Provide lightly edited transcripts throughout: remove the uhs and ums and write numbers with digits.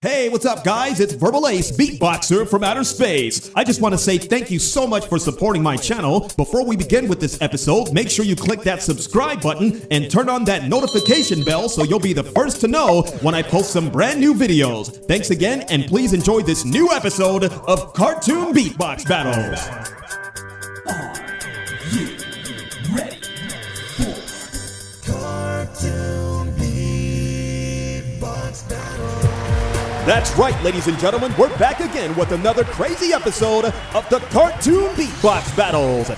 Hey, what's up, guys? It's Verbal Ace, beatboxer from outer space. I just want to say thank you so much for supporting my channel. Before we begin with this episode, make sure you click that subscribe button and turn on that notification bell so you'll be the first to know when I post some brand new videos. Thanks again, and please enjoy this new episode of Cartoon Beatbox Battles. Are you ready for Cartoon Beatbox Battles? That's right, ladies and gentlemen, we're back again with another crazy episode of the Cartoon Beatbox Battles.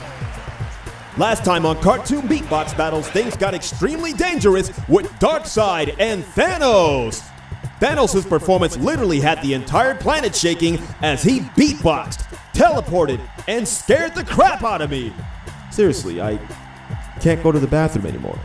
Last time on Cartoon Beatbox Battles, things got extremely dangerous with Darkseid and Thanos. Thanos' performance literally had the entire planet shaking as he beatboxed, teleported, and scared the crap out of me. Seriously, I can't go to the bathroom anymore.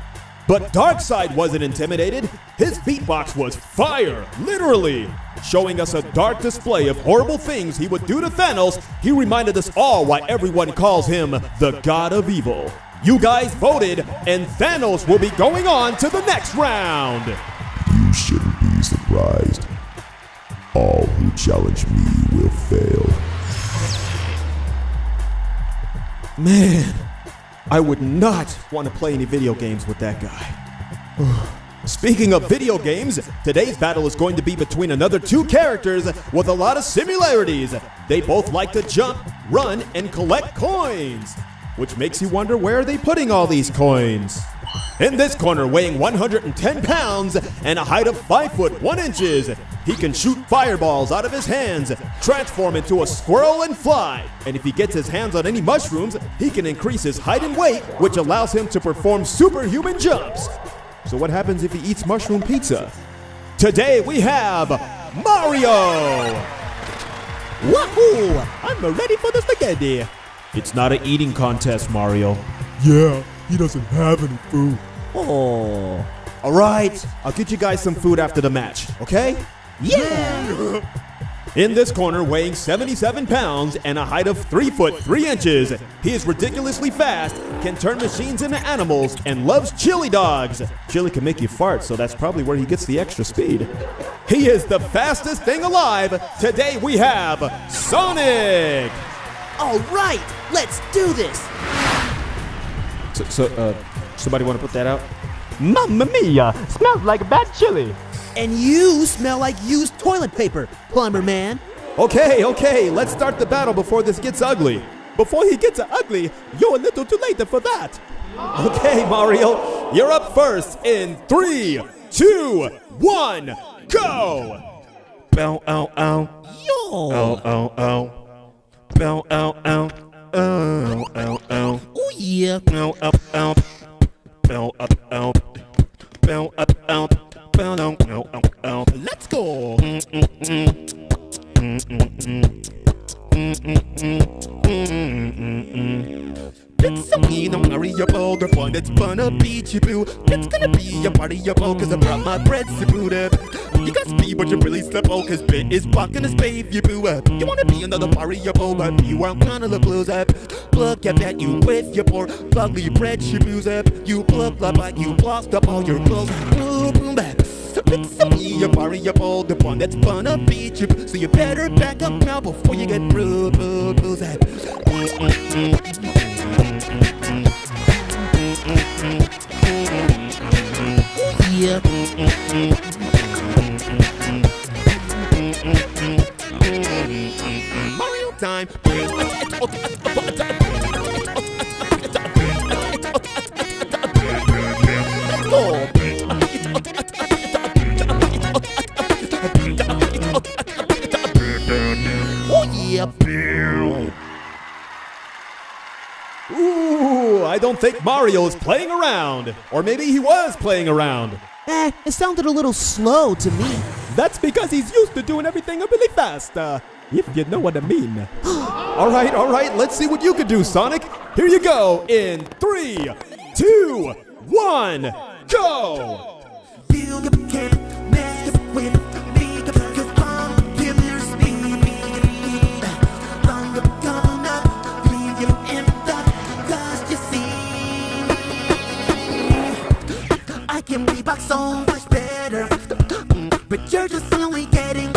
But Darkseid wasn't intimidated. His beatbox was fire, literally. Showing us a dark display of horrible things he would do to Thanos, he reminded us all why everyone calls him the God of Evil. You guys voted, and Thanos will be going on to the next round. You shouldn't be surprised. All who challenge me will fail. Man, I would not want to play any video games with that guy. Speaking of video games, today's battle is going to be between another two characters with a lot of similarities. They both like to jump, run, and collect coins, which makes you wonder, where are they putting all these coins? In this corner, weighing 110 pounds and a height of 5 foot 1 inches, he can shoot fireballs out of his hands, transform into a squirrel, and fly. And if he gets his hands on any mushrooms, he can increase his height and weight, which allows him to perform superhuman jumps. So what happens if he eats mushroom pizza? Today we have Mario! Wahoo! I'm ready for the spaghetti. It's not an eating contest, Mario. Yeah, he doesn't have any food. Oh. All right, I'll get you guys some food after the match, okay? Yeah! In this corner, weighing 77 pounds and a height of 3 foot 3 inches, he is ridiculously fast, can turn machines into animals, and loves chili dogs. Chili can make you fart, so that's probably where he gets the extra speed. He is the fastest thing alive. Today we have Sonic. All right, let's do this. Somebody want to put that out? Mamma mia! Smells like bad chili! And you smell like used toilet paper, Plumber Man. Okay, let's start the battle before this gets ugly. Before he gets ugly, you're a little too late for that. Okay, Mario, you're up first in 3, 2, 1, go! Bow, ow, ow. Yo! Ow, ow, ow. Bow, ow, ow. Ow, ow, ow. Oh yeah. Bow, up, ow. Bow, up, ow. Bow, up, ow. Bow, down, ow, ow, ow. Let's go. It's a mean Mario Ball, the fun that's gonna beat you, boo. It's gonna be a party, you ball, cause I brought my bread to boot up. You got speed, but you really slip, oh, cause Bit is blocking the space, you boo up. You wanna be another party, you ball, but you aren't gonna look close up. Look at that, you with your poor, ugly bread, you booze up. You look like you lost up all your clothes. Boom, boom, back. It's a me, a party, ball, the one that's gonna beat you. So you better back up now before you get bruised up. Yeah. Mario time. Oh yeah. Ooh, I don't think Mario is playing around. Or maybe he was playing around. It sounded a little slow to me. That's because he's used to doing everything really fast, if you know what I mean. All right, let's see what you can do, Sonic. Here you go in 3, 2, 1, go! Build up camp, mess up with me, cause I'm giving speed. I'm gonna leave you in the dust, you see. I can be back so much better, but you're just only getting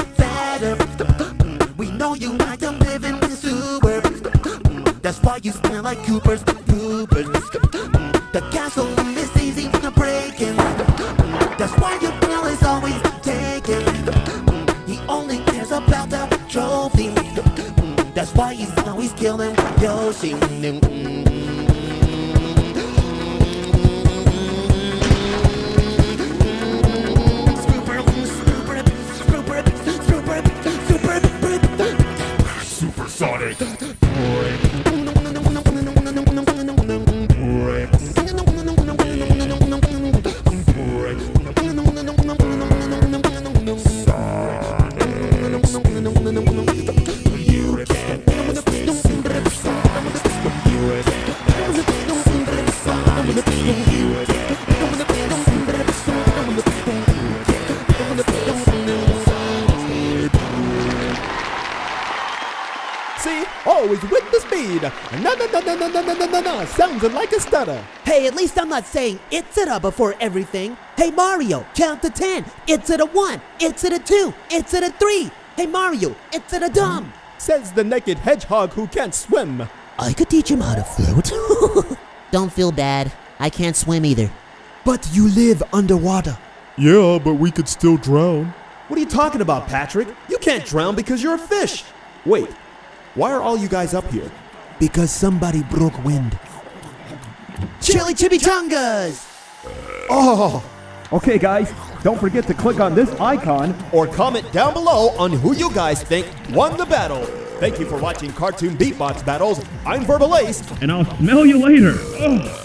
why you smell like Cooper's poopers. The gasoline is easy to break in. That's why your girl is always taken. He only cares about the trophy. That's why he's always killing Yoshi. Supersonic. See? Always with the speed. No. Sounds like a stutter. Hey, at least I'm not saying it's it before everything. Hey Mario, count to 10. It's it a 1. It's it a 2. It's it a 3. Hey Mario, it's it a dumb. Says the naked hedgehog who can't swim. I could teach him how to float. Don't feel bad. I can't swim either. But you live underwater. Yeah, but we could still drown. What are you talking about, Patrick? You can't drown because you're a fish. Wait, why are all you guys up here? Because somebody broke wind. Chili chimichangas! Oh, Okay, guys, don't forget to click on this icon. or comment down below on who you guys think won the battle. Thank you for watching Cartoon Beatbox Battles. I'm Verbal Ace. And I'll smell you later. Ugh.